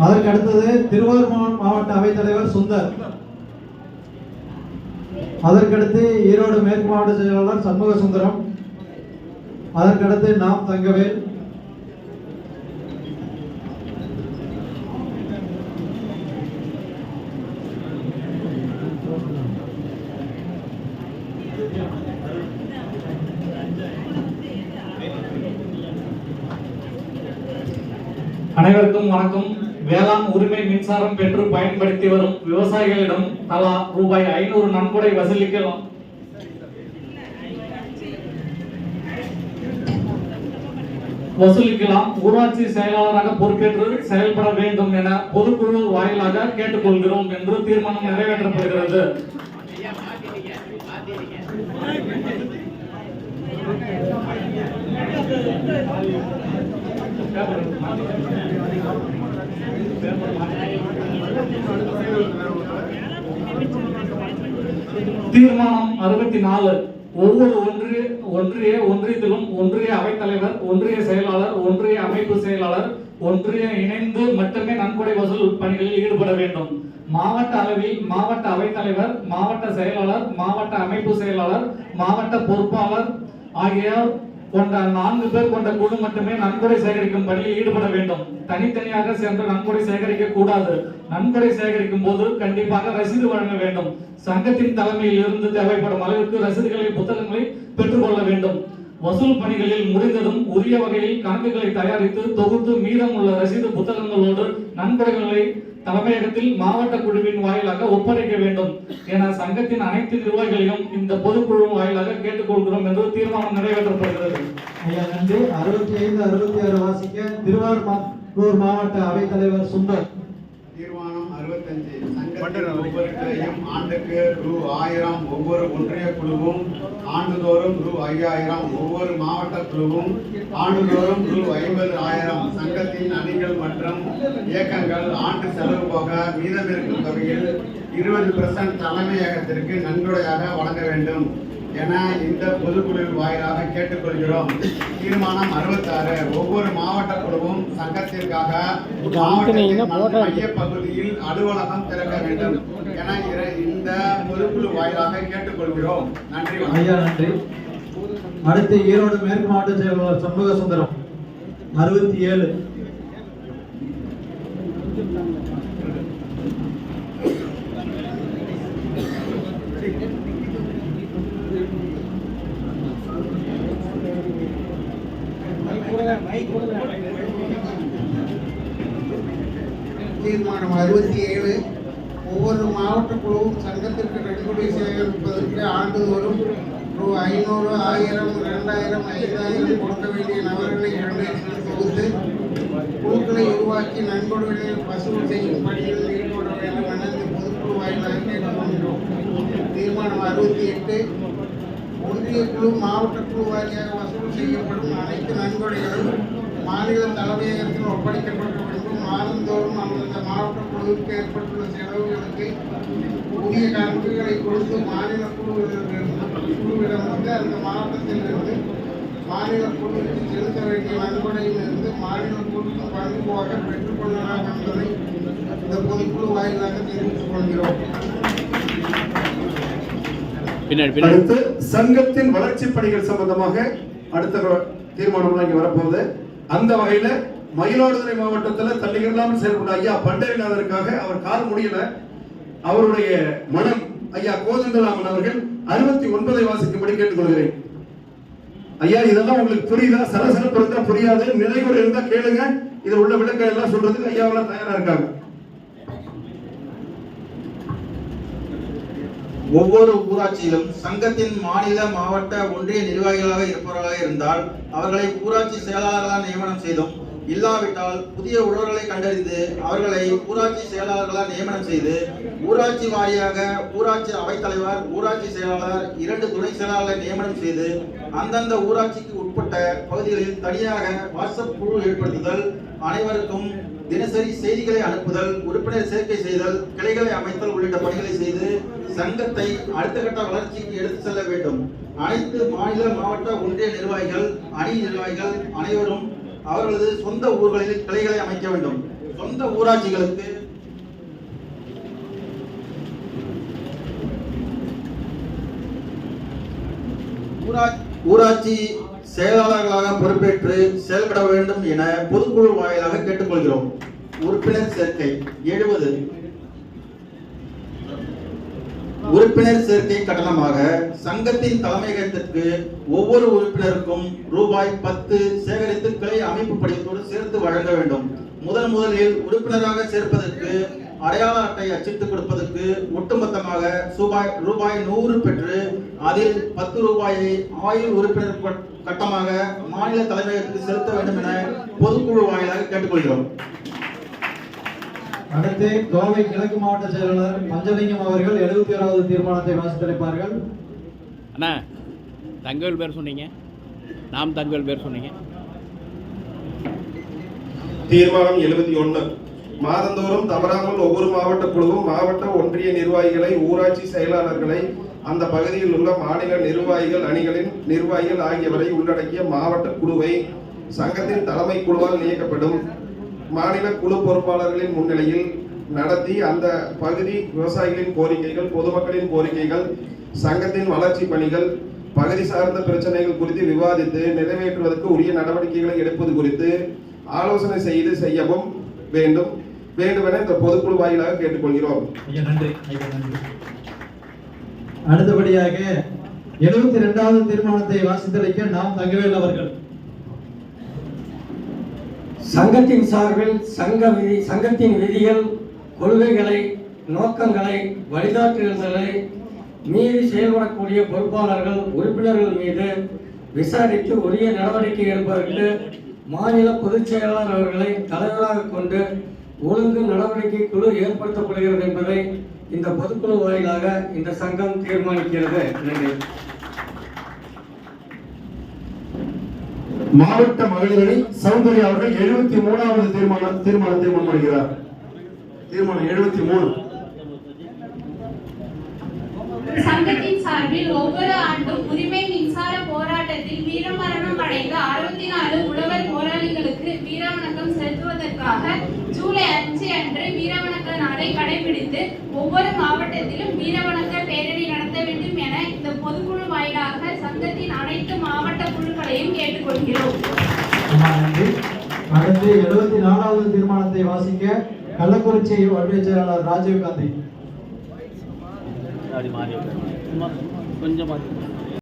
அதற்கு அடுத்தது திருவாரூர் மாவட்ட அவைத்தலைவர் சுந்தர். அதற்கடுத்து ஈரோடு மேற்கு மாவட்ட செயலாளர் சண்முக சுந்தரம். அதற்கடுத்து நாம் தங்கவேல். அனைவருக்கும் வணக்கம். வேளாண் உரிமை மின்சாரம் பெற்று பயன்படுத்தி வரும் விவசாயிகளிடம் தலா ரூபாய் 500 நன்கொடை வசூலிக்கலாம். ஊராட்சி செயலாளராக பொறுப்பேற்று செயல்பட வேண்டும் என பொதுக்குழு வாயிலாக கேட்டுக்கொள்கிறோம் என்று தீர்மானம் நிறைவேற்றப்படுகிறது. தீர்மானம் 64. ஒவ்வொரு ஒன்றியத்திலும் ஒன்றிய அவைத்தலைவர், ஒன்றிய செயலாளர், ஒன்றிய அமைப்பு செயலாளர், ஒன்றிய இணைந்து மட்டுமே நன்கொடை வசூல் பணிகளில் ஈடுபட வேண்டும். மாவட்ட அளவில் மாவட்ட அவைத்தலைவர், மாவட்ட செயலாளர், மாவட்ட அமைப்பு செயலாளர், மாவட்ட பொறுப்பாளர் ஆகியோர் கொண்ட 4 பேர் கொண்ட குழு மட்டுமே நன்கொடை சேகரிக்கும் பணியில் ஈடுபட வேண்டும். தனித்தனியாக சென்று நன்கொடை சேகரிக்க கூடாது. நன்கொடை சேகரிக்கும் போது கண்டிப்பாக ரசீது வழங்க வேண்டும். சங்கத்தின் தலைமையில் இருந்து தேவைப்படும் அளவிற்கு ரசீதுகளை, புத்தகங்களை பெற்றுக்கொள்ள வேண்டும். வசூல் பணிகளில் முடிந்ததும் உரிய வகையில் கணக்குகளை தயாரித்து தொகுத்து மீதம் உள்ள ரசீது புத்தகங்களோடு நன்கொடைகளை தலைமையகத்தில் மாவட்ட குழுவின் வாயிலாக ஒப்படைக்க வேண்டும் என சங்கத்தின் அனைத்து நிர்வாகிகளையும் இந்த பொதுக்குழு வாயிலாக கேட்டுக்கொள்கிறோம் என்று தீர்மானம் நிறைவேற்றப்படுகிறது. ஐயா நன்றி. 65, 66 வாசிக்க திருவாரூர் மாவட்ட அவைத்தலைவர் சுந்தர். தீர்மானம் 65. சங்கத்தின் ஒவ்வொரு கிளையும் ஆண்டுக்கு ரூ.1000 ஒவ்வொரு ஒன்றிய குழுவும், ஆண்டுதோறும் ரூ.5000 ஒவ்வொரு மாவட்ட குழுவும், ஆண்டுதோறும் ரூ.50,000 சங்கத்தின் அணிகள் மற்றும் இயக்கங்கள் ஆண்டு செலவு போக மீதமிருக்கும் தொகையில் 20% தலைமையகத்திற்கு நன்கொடையாக வழங்க வேண்டும் என இந்த பொதுக்குழு வாயிலாக கேட்டுக்கொள்கிறோம். தீர்மானம் 66. ஒவ்வொரு மாவட்ட குழுவும் சங்கத்திற்காக மாவட்டத்தின் மைய பகுதியில் அலுவலகம் திறக்க வேண்டும் என இந்த பொதுக்குழு வாயிலாக கேட்டுக்கொள்கிறோம். நன்றி. ஐயா நன்றி. அடுத்து ஈரோடு மேற்கு மாவட்ட செயலாளர் சண்முக சுந்தரம். 67. தீர்மானம் 67. ஒவ்வொரு மாவட்ட குழுவும் சங்கத்திற்கு நன்கொடை சேகரிப்பதற்கு ஆண்டுதோறும் ரூ.500, 1000, 2000, 5000 கொடுக்க வேண்டிய நபர்களை கண்டறிந்து தொகுத்து குழுக்களை உருவாக்கி நன்கொடைகளை வசூல் செய்யும் பணியில் ஈடுபட வேண்டும் என இந்த பொதுக்குழு வாயிலாக கேட்டுக்கொள்கிறோம். தீர்மானம் 68. ஒன்றிய குழு, மாவட்ட குழு வாரியாக வசூல் செய்யப்படும் அனைத்து நன்கொடைகளும் மாநில தலைமையகத்தில் ஒப்படைக்கப்பட வேண்டும். மாதந்தோறும் அந்தந்த மாவட்ட குழுவுக்கு ஏற்பட்டுள்ள செலவுகளுக்கு உரிய கணக்குகளை கொடுத்து மாநில குழுவிடமிருந்து அந்த மாவட்டத்திலிருந்து மாநில குழுவுக்கு செலுத்த வேண்டிய நன்கொடையிலிருந்து மாநில குழுவுக்கு பங்கு போக பெற்றுக்கொள்ளலாம் என்பதை இந்த பொதுக்குழு வாயிலாக தெரிவித்துக் கொள்கிறோம். அடுத்து சங்கத்தின் வளர்ச்சி பணிகள் சம்பந்தமாக அடுத்த தீர்மானம் இங்கே வரப்போகுது. அந்த வகையில மயிலாடுதுறை மாவட்டத்தில் தள்ளியில்லாமல் செயல்பட்ட ஐயா பண்டரிநாதருக்காக அவர் கால் முடியல, அவருடைய மனம் ஐயா கோதண்டராமன் அவர்கள் 69 வாசிக்கும்படி கேட்டுக்கொள்கிறேன். ஐயா இதெல்லாம் உங்களுக்கு புரியுதா? சலசலப்பு இருந்தா புரியாது, நிறைவுறு இருந்தா கேளுங்க. இது உள்ள விளக்கம் எல்லாம் சொல்றதுக்கு ஐயாவெல்லாம் தயாரா இருக்காங்க. ஒவ்வொரு ஊராட்சியிலும் சங்கத்தின் மாநில, மாவட்ட, ஒன்றிய நிர்வாகிகளாக இருப்பவர்களாக இருந்தால் அவர்களை ஊராட்சி செயலாளர்களால் நியமனம் செய்தும், இல்லாவிட்டால் புதிய உழவர்களை கண்டறிந்து அவர்களை ஊராட்சி செயலாளர்களால் நியமனம் செய்து ஊராட்சி வாரியாக ஊராட்சி அவைத்தலைவர், ஊராட்சி செயலாளர், 2 துணை செயலாளர்களை நியமனம் செய்து அந்தந்த ஊராட்சிக்கு உட்பட்ட பகுதிகளில் தனியாக வாட்ஸ்அப் குழு ஏற்படுத்துதல், அனைவருக்கும் தினசரி செய்திகளை அனுப்புதல், உறுப்பினர் சேர்க்கை செய்தல், கிளைகளை அமைத்தல் உள்ளிட்ட பணிகளை செய்து சங்கத்தை அடுத்த கட்ட வளர்ச்சிக்கு எடுத்து செல்ல வேண்டும். அனைத்து மாநில, மாவட்ட, ஒன்றிய நிர்வாகிகள், அணி நிர்வாகிகள் அனைவரும் அவர்களது சொந்த ஊர்களில் கிளைகளை அமைக்க வேண்டும். சொந்த ஊராட்சிகளுக்கு ஊராட்சி செயலாளர்களாக பொறுப்பேற்று செயல்பட வேண்டும் என பொதுக்குழு வாயிலாக கேட்டுக்கொள்கிறோம். உறுப்பினர் சேர்க்கை 70. உறுப்பினர் சேர்க்கை கட்டணமாக சங்கத்தின் தலைமையகத்திற்கு ஒவ்வொரு உறுப்பினருக்கும் ரூபாய் 10 சேகரித்து கிளை அமைப்பு படிவத்தோடு சேர்த்து வழங்க வேண்டும். முதலில் உறுப்பினராக சேர்ப்பதற்கு அடையாள அட்டை அச்சிட்டு கொடுப்பதற்கு ஒட்டுமொத்தமாக ரூபாய் 100 பெற்று அதில் 10 ரூபாயை ஆயுள் உறுப்பினர் கட்டமாக மாநில தலைமையகத்துக்கு செலுத்த வேண்டும் என பொதுக்குழு வாயிலாக கேட்டுக்கொள்கிறோம். அடுத்து கோவை கிழக்கு மாவட்ட செயலாளர் பஞ்சலிங்கம் அவர்கள் 71வது தீர்மானத்தை வாசித்தளிப்பார்கள். அண்ணா தங்கவேல் பேர் சொன்னீங்க, நாம் தங்கவேல் பேர் சொன்னீங்க. தீர்மானம் 71. மாதந்தோறும் தவறாமல் ஒவ்வொரு மாவட்ட குழுவும் மாவட்ட ஒன்றிய நிர்வாகிகளை, ஊராட்சி செயலாளர்களை, அந்த பகுதியில் உள்ள மாநில நிர்வாகிகள் அணிகளின் நிர்வாகிகள் ஆகியவரை உள்ளடக்கிய மாவட்ட குழுவை சங்கத்தின் தலைமை குழுவால் நியமிக்கப்படும் மாநில குழு பொறுப்பாளர்களின் முன்னிலையில் நடத்தி அந்த பகுதி விவசாயிகளின் கோரிக்கைகள், பொதுமக்களின் கோரிக்கைகள், சங்கத்தின் வளர்ச்சி பணிகள், பகுதி சார்ந்த பிரச்சனைகள் குறித்து விவாதித்து நிறைவேற்றுவதற்கு உரிய நடவடிக்கைகளை எடுப்பது குறித்து ஆலோசனை செய்யவும் வேண்டுமென இந்த பொதுக்குழு வாயிலாக கேட்டுக்கொள்கிறோம். நன்றி. அடுத்தபடியாக 72வது தீர்மானத்தை வாசித்தளிக்க நாம் தங்கவேல் அவர்கள். சங்கத்தின் சார்பில் சங்கத்தின் விதிகள், கொள்கைகளை, நோக்கங்களை, வழிகாட்டுதல்களை மீறி செயல்படக்கூடிய பொறுப்பாளர்கள், உறுப்பினர்கள் மீது விசாரித்து உரிய நடவடிக்கை எடுப்பதற்கு மாநில பொதுச் செயலாளர் அவர்களை தலைவராக கொண்டு ஒழுங்கு நடவடிக்கை குழு ஏற்படுத்தப்படுகிறது என்பதை இந்த பொதுக்குழு வாயிலாக இந்த சங்கம் தீர்மானிக்கிறது. நன்றி. மாவட்ட மகளிரணி சௌந்தர்யா அவர்கள் 73வது தீர்மானத்தை முன்மொழிகிறார். தீர்மானம் 73. சங்கத்தின் சார்பில் ஒவ்வொரு ஆண்டும் உரிமை மின்சார போராட்டத்தில் வீரமரணம் அடைந்த 64 உழவர் போராளிகளுக்கு வீரவணக்கம் செலுத்துவதற்காக ஜூலை 5 அன்று வீரவணக்க நாளை கடைபிடித்து ஒவ்வொரு மாவட்டத்திலும் வீரவணக்க பேரணி நடத்த வேண்டும் என இந்த பொதுக்குழு வாயிலாக சங்கத்தின் அனைத்து மாவட்ட குழுக்களையும் கேட்டுக்கொள்கிறோம். அடுத்து 74வது தீர்மானத்தை வாசிக்க கள்ளக்குறிச்சி ஒன்றிய செயலாளர் ராஜீவ் காந்தி. கொஞ்சம்